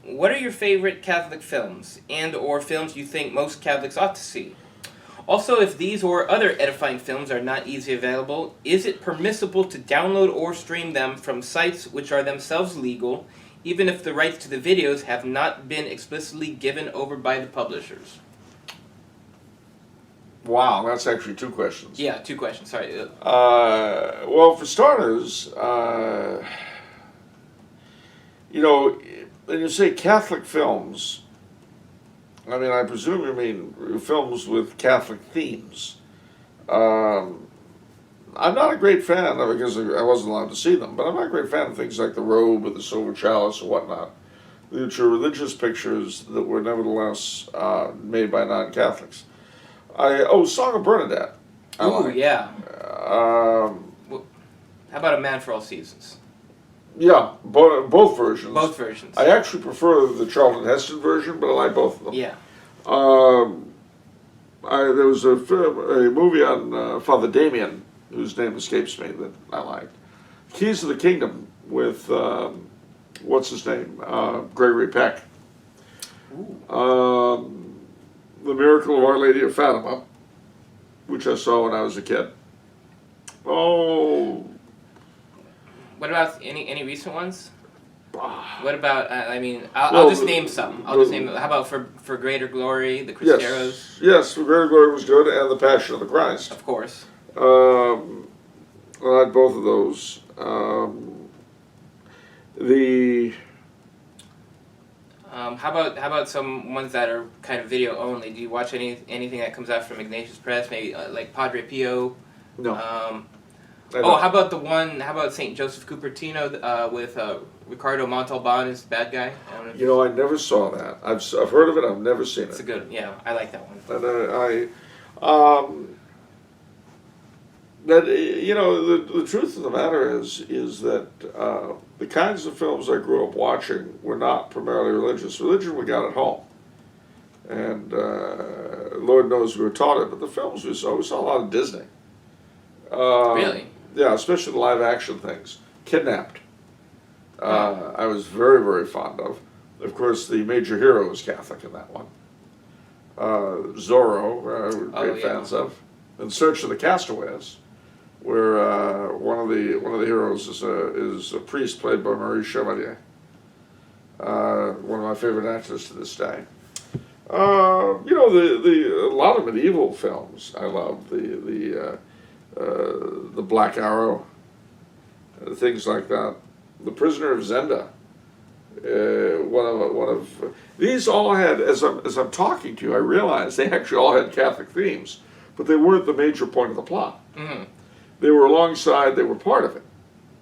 What are your favorite Catholic films and/or films you think most Catholics ought to see? Also, if these or other edifying films are not easily available, is it permissible to download or stream them from sites which are themselves legal, even if the rights to the videos have not been explicitly given over by the publishers? Wow, that's actually two questions. Yeah, two questions. Sorry. Well, for starters, when you say Catholic films, I mean, I presume you mean films with Catholic themes. I'm not a great fan of it because I wasn't allowed to see them, but I'm not a great fan of things like The Robe or The Silver Chalice or whatnot, which are religious pictures that were nevertheless made by non-Catholics. Song of Bernadette. Ooh, yeah. Um, How about A Man for All Seasons? yeah, both versions. Both versions. I actually prefer the Charlton Heston version, but I like both of them. Yeah. There was a movie on Father Damien, whose name escapes me, that I liked. Keys of the Kingdom with, what's his name? Gregory Peck. The Miracle of Our Lady of Fatima, which I saw when I was a kid. Oh. What about any recent ones? What about, I'll just name some. How about For Greater Glory, The Cristeros? Yes, For Greater Glory was good, and The Passion of the Christ. Of course. I like both of those. How about some ones that are kind of video only? Do you watch anything that comes out from Ignatius Press? Maybe like Padre Pio. No. How about St. Joseph Cupertino with Ricardo Montalban as the bad guy? I never saw that. I've heard of it. I've never seen it. It's a good. Yeah, I like that one. And the truth of the matter is that the kinds of films I grew up watching were not primarily religious. Religion we got at home, and Lord knows we were taught it. But the films we saw a lot of Disney. Really? Yeah, especially the live action things. Kidnapped. I was very, very fond of. Of course, the major hero was Catholic in that one. Zorro, we're great fans of. In Search of the Castaways, where one of the heroes is a priest played by Maurice Chevalier. One of my favorite actors to this day. A lot of medieval films I love. The Black Arrow, things like that. The Prisoner of Zenda. One of these all had, as I'm talking to you, I realize they actually all had Catholic themes, but they weren't the major point of the plot. Mm-hmm. They were alongside. They were part of it.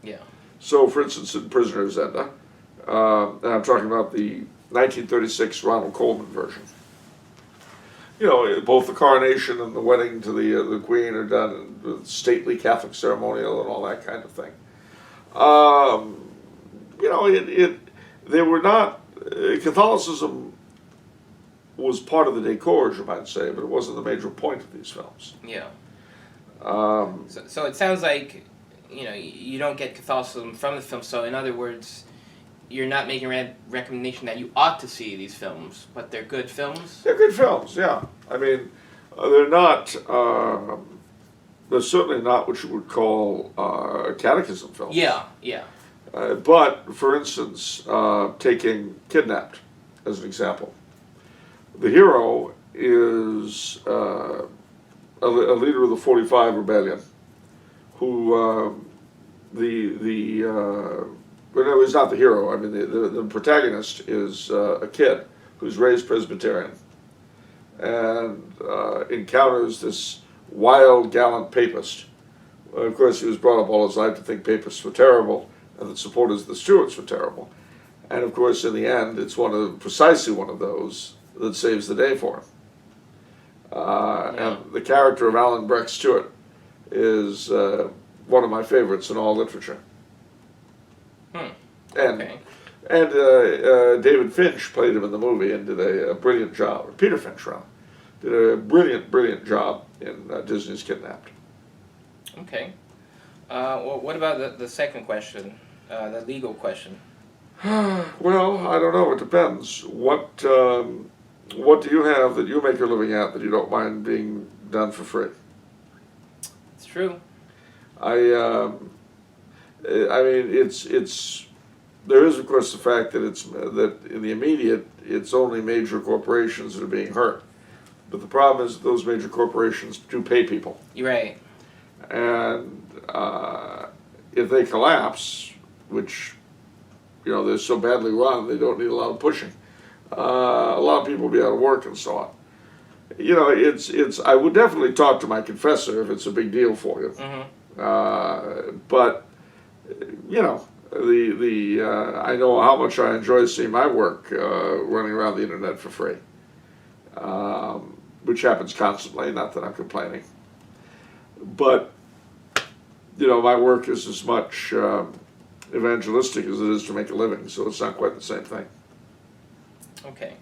Yeah. So, for instance, in Prisoner of Zenda, and I'm talking about the 1936 Ronald Colman version. Both the coronation and the wedding to the Queen are done with stately Catholic ceremonial and all that kind of thing. They were not, Catholicism was part of the decor, as you might say, but it wasn't the major point of these films. Yeah. So it sounds like, you don't get Catholicism from the film, so in other words, you're not making a recommendation that you ought to see these films, but they're good films? They're good films, yeah. I mean, they're not, they're certainly not what you would call catechism films. Yeah, yeah. But, for instance, taking Kidnapped as an example. The hero is a leader of the 45 Rebellion who, no, he's not the hero. I mean, the protagonist is a kid who's raised Presbyterian and encounters this wild, gallant papist. Of course, he was brought up all his life to think papists were terrible and that supporters of the Stuarts were terrible. And of course, in the end, it's precisely one of those that saves the day for him. And the character of Alan Breck Stewart is one of my favorites in all literature. And David Finch played him in the movie and did a brilliant job. Or Peter Finch, rather, did a brilliant job in Disney's Kidnapped. Okay. Well, what about the second question, the legal question? Well, I don't know. It depends. What do you have that you make your living at that you don't mind being done for free? It's true. I mean, it's there is of course the fact that that in the immediate it's only major corporations that are being hurt, but the problem is that those major corporations do pay people, You're right. and if they collapse, which they're so badly run they don't need a lot of pushing, a lot of people will be out of work and so on. It's I would definitely talk to my confessor if it's a big deal for you. But I know how much I enjoy seeing my work running around the internet for free, which happens constantly. Not that I'm complaining, but my work is as much evangelistic as it is to make a living, so it's not quite the same thing. Okay.